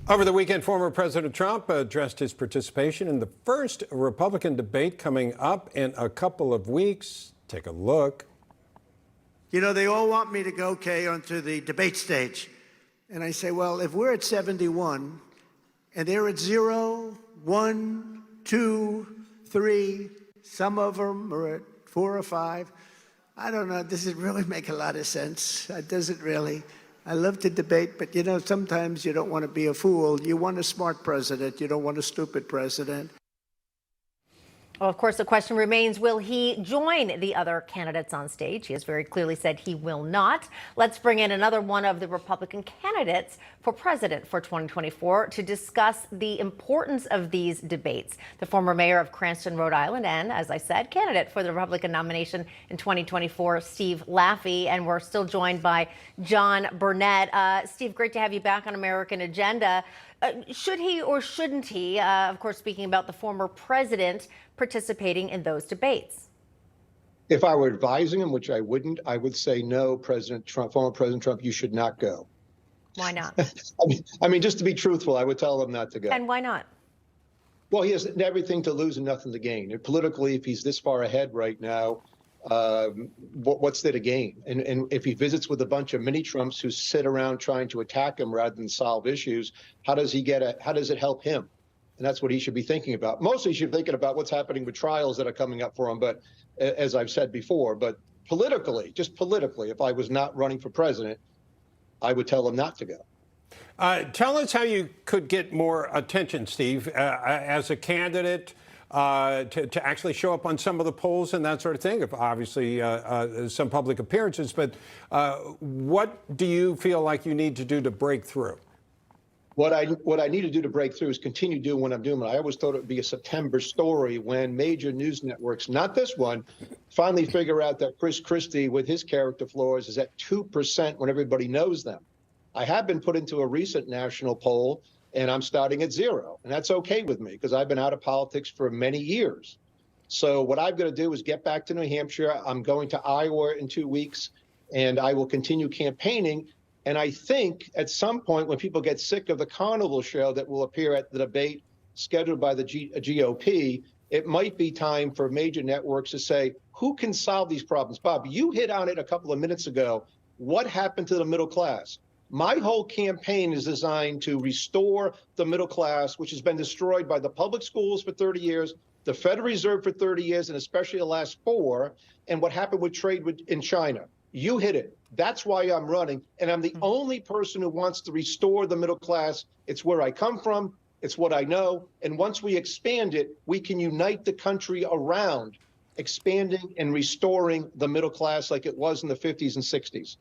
Over the weekend, former President Trump addressed his participation in the first Republican debate coming up in a couple of weeks. Take a look. You know, they all want me to go, Kay, onto the debate stage. And I say, well, if we're at 71 and they're at 0, 1, 2, 3, some of them are at 4 or 5, I don't know, does it really make a lot of sense? Does it really? I love to debate, but you know, sometimes you don't want to be a fool. You want a smart president. You don't want a stupid president. Well, of course, the question remains, will he join the other candidates on stage? He has very clearly said he will not. Let's bring in another one of the Republican candidates for president for 2024 to discuss the importance of these debates. The former mayor of Cranston, Rhode Island, and, as I said, candidate for the Republican nomination in 2024, Steve Laffey. And we're still joined by John Burnett. Steve, great to have you back on American Agenda. Should he or shouldn't he, of course, speaking about the former president, participating in those debates? If I were advising him, which I wouldn't, I would say no, President Trump, former President Trump, you should not go. Why not? I mean, just to be truthful, I would tell him not to go. And why not? Well, he has everything to lose and nothing to gain. And politically, if he's this far ahead right now, what's there to gain? And if he visits with a bunch of mini Trumps who sit around trying to attack him rather than solve issues, how does it help him? And that's what he should be thinking about. Mostly, he should be thinking about what's happening with trials that are coming up for him. But as I've said before, but politically, just politically, if I was not running for president, I would tell him not to go. Tell us how you could get more attention, Steve, as a candidate, to actually show up on some of the polls and that sort of thing. Obviously, some public appearances, but what do you feel like you need to do to break through? What I need to do to break through is continue doing what I'm doing. I always thought it would be a September story when major news networks, not this one, finally figure out that Chris Christie, with his character flaws, is at 2% when everybody knows them. I have been put into a recent national poll, and I'm starting at 0. And that's okay with me because I've been out of politics for many years. So what I've got to do is get back to New Hampshire. I'm going to Iowa in 2 weeks, and I will continue campaigning. And I think at some point when people get sick of the carnival show that will appear at the debate scheduled by the GOP, it might be time for major networks to say, who can solve these problems? Bob, you hit on it a couple of minutes ago. What happened to the middle class? My whole campaign is designed to restore the middle class, which has been destroyed by the public schools for 30 years, the Federal Reserve for 30 years, and especially the last 4, and what happened with trade in China. You hit it. That's why I'm running. And I'm the only person who wants to restore the middle class. It's where I come from. It's what I know. And once we expand it, we can unite the country around expanding and restoring the middle class like it was in the 50s and 60s.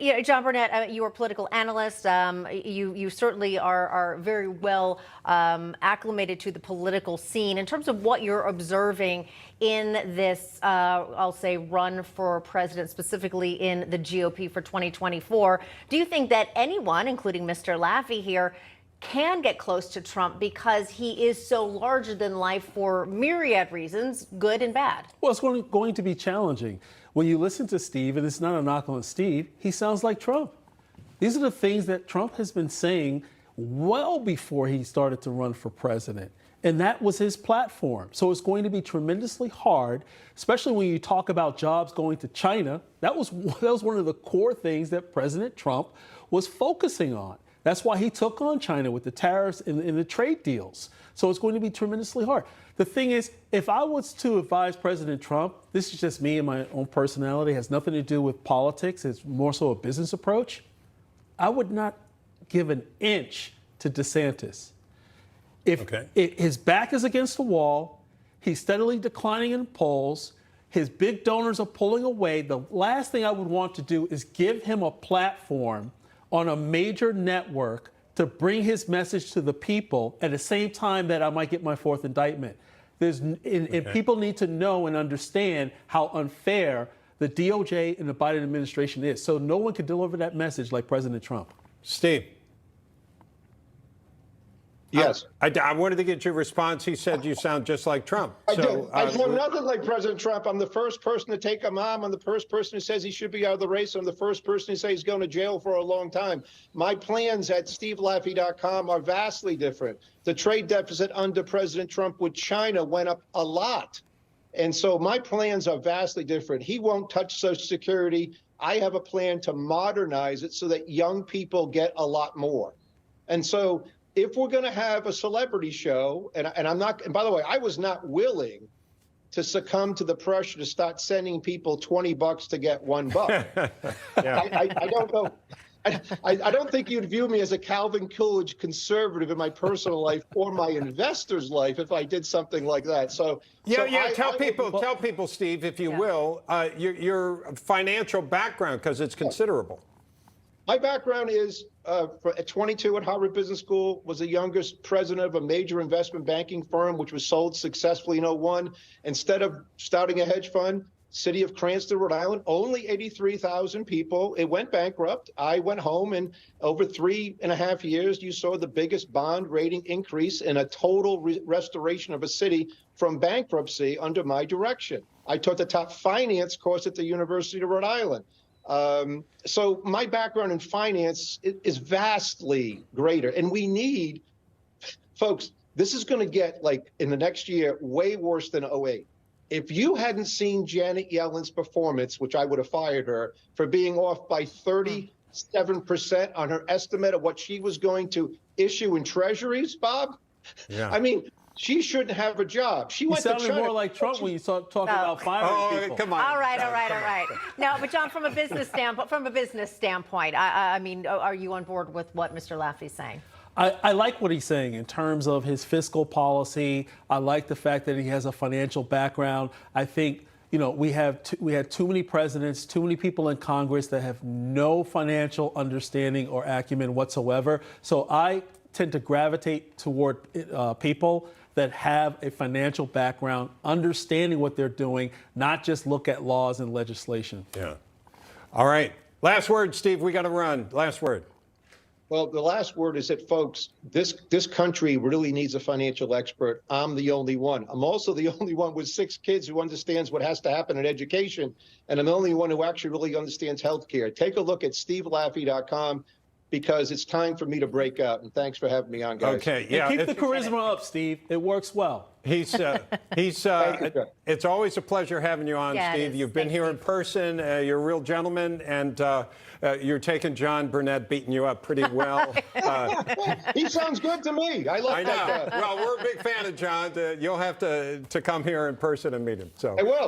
Yeah, John Burnett, you are a political analyst. You certainly are very well acclimated to the political scene. In terms of what you're observing in this, I'll say, run for president, specifically in the GOP for 2024, do you think that anyone, including Mr. Laffey here, can get close to Trump because he is so larger than life for myriad reasons, good and bad? Well, it's going to be challenging. When you listen to Steve, and it's not a knock on Steve, he sounds like Trump. These are the things that Trump has been saying well before he started to run for president. And that was his platform. So it's going to be tremendously hard, especially when you talk about jobs going to China. That was one of the core things that President Trump was focusing on. That's why he took on China with the tariffs and the trade deals. So it's going to be tremendously hard. The thing is, if I was to advise President Trump, this is just me and my own personality, has nothing to do with politics, it's more so a business approach, I would not give an inch to DeSantis. If his back is against the wall, he's steadily declining in polls, his big donors are pulling away, the last thing I would want to do is give him a platform on a major network to bring his message to the people at the same time that I might get my 4th indictment. And people need to know and understand how unfair the DOJ and the Biden administration is. So no one can deliver that message like President Trump. Steve. Yes. I wanted to get your response. He said you sound just like Trump. I do. I sound nothing like President Trump. I'm the first person to take a mom. I'm the first person who says he should be out of the race. I'm the first person who says he's going to jail for a long time. My plans at stevelaffey.com are vastly different. The trade deficit under President Trump with China went up a lot. And so my plans are vastly different. He won't touch Social Security. I have a plan to modernize it so that young people get a lot more. And so if we're going to have a celebrity show, and I'm not, and by the way, I was not willing to succumb to the pressure to start sending people $20 to get $1. I don't know. I don't think you'd view me as a Calvin Coolidge conservative in my personal life or my investor's life if I did something like that. So tell people, Steve, if you will, your financial background, because it's considerable. My background is at 22 at Harvard Business School, was the youngest president of a major investment banking firm, which was sold successfully in 2001. Instead of starting a hedge fund, city of Cranston, Rhode Island, only 83,000 people. It went bankrupt. I went home, and over 3.5 years, you saw the biggest bond rating increase in a total restoration of a city from bankruptcy under my direction. I taught the top finance course at the University of Rhode Island. So my background in finance is vastly greater. And we need, folks, this is going to get, like, in the next year, way worse than 2008. If you hadn't seen Janet Yellen's performance, which I would have fired her for being off by 37% on her estimate of what she was going to issue in treasuries, Bob, I mean, she shouldn't have a job. She went to China. You sounded more like Trump when you start talking about firing people. Come on. All right. Now, but John, from a business standpoint, I mean, are you on board with what Mr. Laffey's saying? I like what he's saying in terms of his fiscal policy. I like the fact that he has a financial background. I think, you know, we had too many presidents, too many people in Congress that have no financial understanding or acumen whatsoever. So I tend to gravitate toward people that have a financial background, understanding what they're doing, not just look at laws and legislation. Yeah. All right. Last word, Steve. We got to run. Last word. Well, the last word is that, folks, this country really needs a financial expert. I'm the only one. I'm also the only one with 6 kids who understands what has to happen in education, and I'm the only one who actually really understands healthcare. Take a look at stevelaffey.com, because it's time for me to break out. And thanks for having me on, guys. Okay, yeah. And keep the charisma up, Steve. It works well. It's always a pleasure having you on, Steve. You've been here in person. You're a real gentleman, and you're taking John Burnett beating you up pretty well. He sounds good to me. I like that guy. Well, we're a big fan of John. You'll have to come here in person and meet him. So I will.